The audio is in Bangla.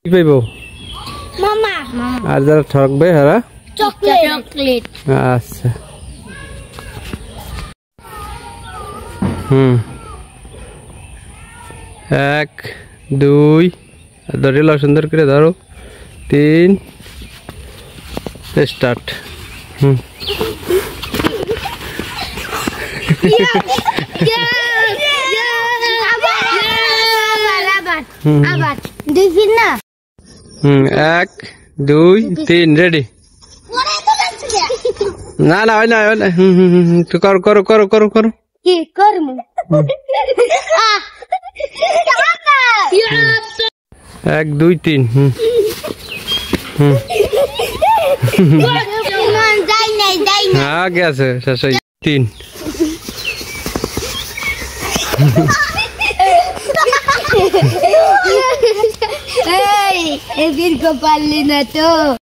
কি পাইবো মামা আর যারা ঠকবে হারা চকলেট আচ্ছা এক দুই ধরে লো সুন্দর করে ধরো 3 স্টার্ট আবার দুই না 1 2 3 রেডি না না হয় না তো করো করো করো করো করো কি করমু 1 2 3 হ্যাঁ গেছে শেষ 3 এই বীর কো পারলি না তো